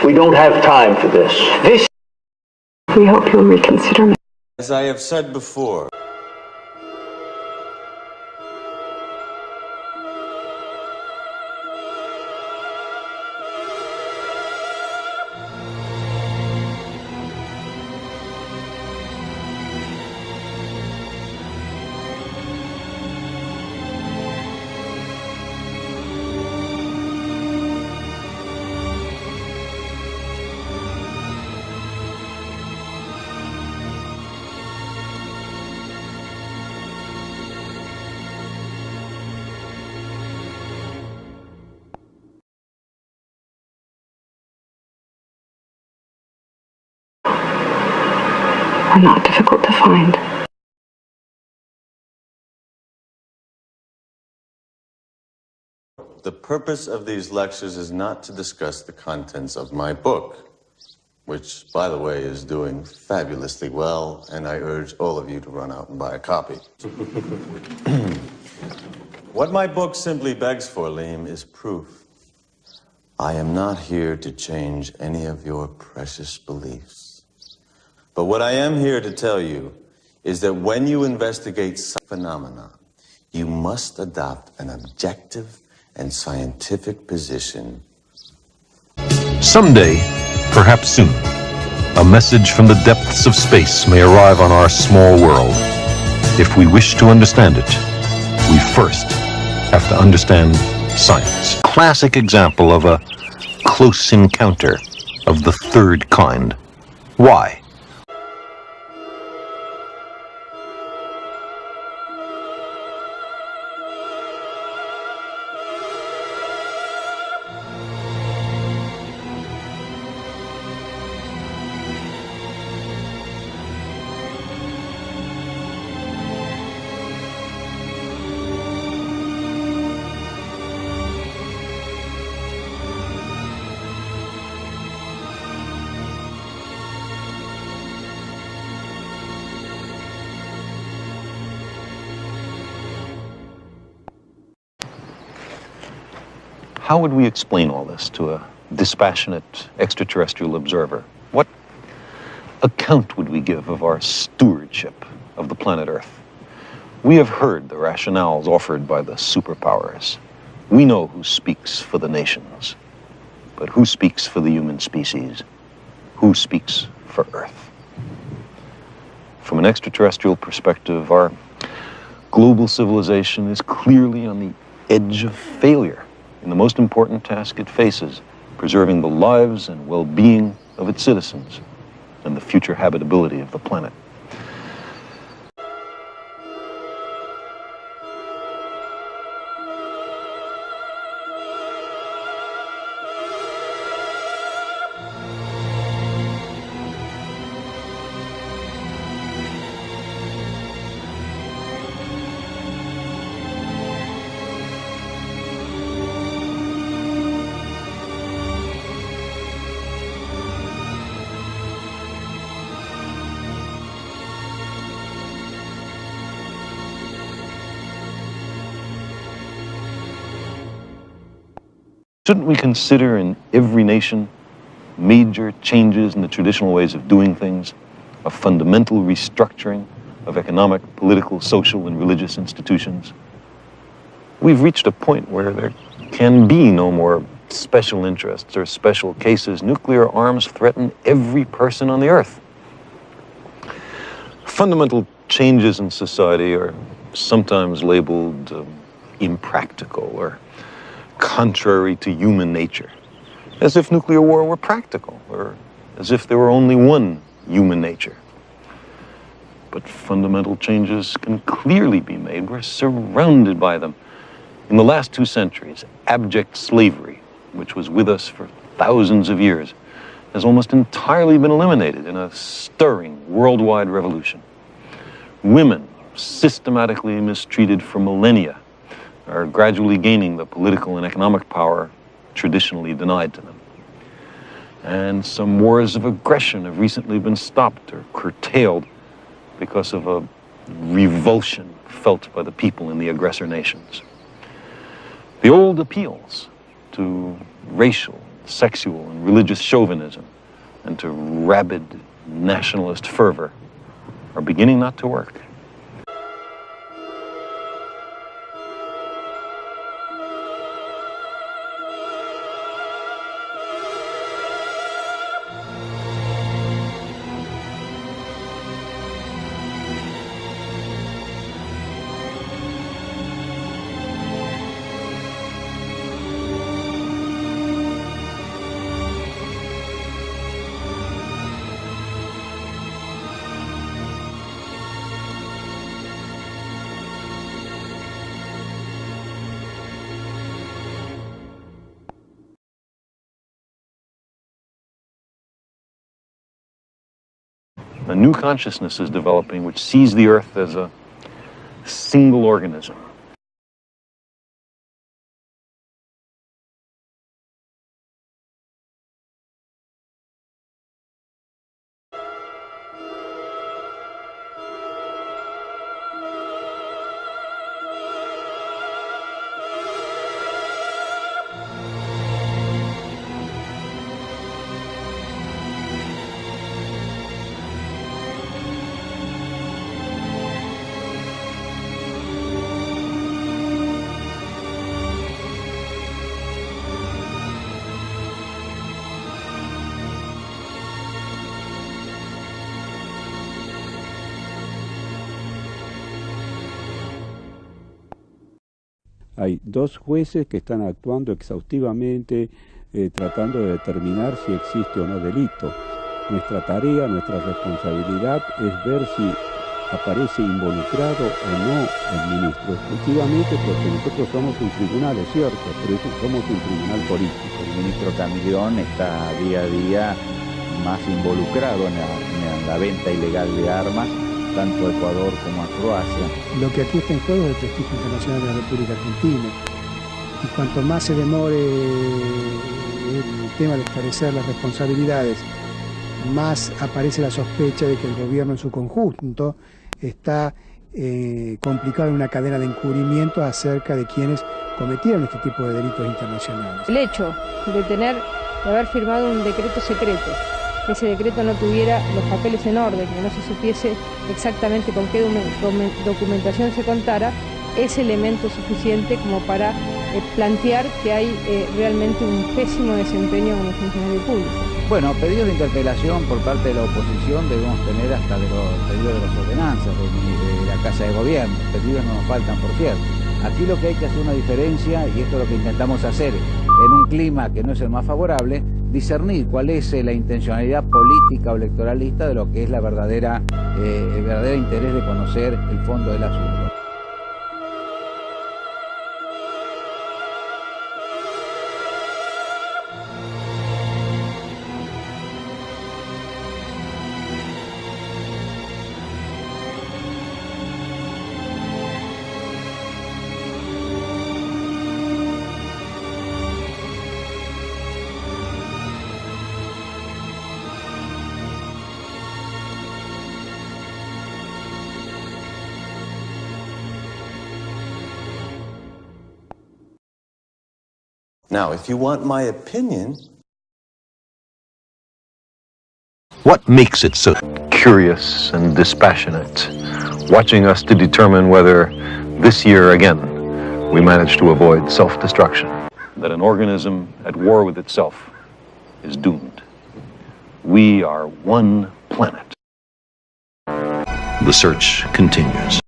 We don't have time for this. We hope you'll reconsider. As I have said before, Are not difficult to find. the purpose of these lectures is not to discuss the contents of my book, which, by the way, is doing fabulously well, and I urge all of you to run out and buy a copy. What my book simply begs for, Liam, is proof. I am not here to change any of your precious beliefs. But what I am here to tell you is that when you investigate some phenomena, you must adopt an objective and scientific position. Someday, perhaps soon, a message from the depths of space may arrive on our small world. If we wish to understand it, we first have to understand science. Classic example of a close encounter of the third kind. Why? How would we explain all this to a dispassionate extraterrestrial observer? What account would we give of our stewardship of the planet Earth? We have heard the rationales offered by the superpowers. We know who speaks for the nations, but who speaks for the human species? Who speaks for Earth? From an extraterrestrial perspective, our global civilization is clearly on the edge of failure in the most important task it faces, preserving the lives and well-being of its citizens and the future habitability of the planet. Shouldn't we consider in every nation major changes in the traditional ways of doing things, a fundamental restructuring of economic, political, social, and religious institutions? We've reached a point where there can be no more special interests or special cases. Nuclear arms threaten every person on the Earth. Fundamental changes in society are sometimes labeled impractical or contrary to human nature, as if nuclear war were practical, or as if there were only one human nature. But fundamental changes can clearly be made. We're surrounded by them. In the last 2 centuries, abject slavery, which was with us for thousands of years, has almost entirely been eliminated in a stirring worldwide revolution. Women, systematically mistreated for millennia, are gradually gaining the political and economic power traditionally denied to them. And some wars of aggression have recently been stopped or curtailed because of a revulsion felt by the people in the aggressor nations. The old appeals to racial, sexual and religious chauvinism and to rabid nationalist fervor are beginning not to work. A new consciousness is developing which sees the Earth as a single organism. Hay dos jueces que están actuando exhaustivamente tratando de determinar si existe o no delito. Nuestra tarea, nuestra responsabilidad es ver si aparece involucrado o no el ministro, exclusivamente porque nosotros somos un tribunal, es cierto, pero somos un tribunal político. El ministro Camillón está día a día más involucrado en la venta ilegal de armas, tanto a Ecuador como a Croacia. Lo que aquí está en juego es el prestigio internacional de la República Argentina. Y cuanto más se demore el tema de esclarecer las responsabilidades, más aparece la sospecha de que el gobierno en su conjunto está complicado en una cadena de encubrimiento acerca de quienes cometieron este tipo de delitos internacionales. El hecho de haber firmado un decreto secreto, que ese decreto no tuviera los papeles en orden, que no se supiese exactamente con qué documentación se contara, es elemento suficiente como para plantear que hay realmente un pésimo desempeño como funcionario público. Bueno, pedidos de interpelación por parte de la oposición debemos tener hasta de los pedidos de las ordenanzas de la Casa de Gobierno. Pedidos no nos faltan, por cierto. Aquí lo que hay que hacer una diferencia, y esto es lo que intentamos hacer en un clima que no es el más favorable, discernir cuál es la intencionalidad política o electoralista de lo que es el verdadero interés de conocer el fondo del asunto. Now, if you want my opinion... What makes it so curious and dispassionate, watching us to determine whether this year again we manage to avoid self-destruction? That an organism at war with itself is doomed. We are one planet. The search continues.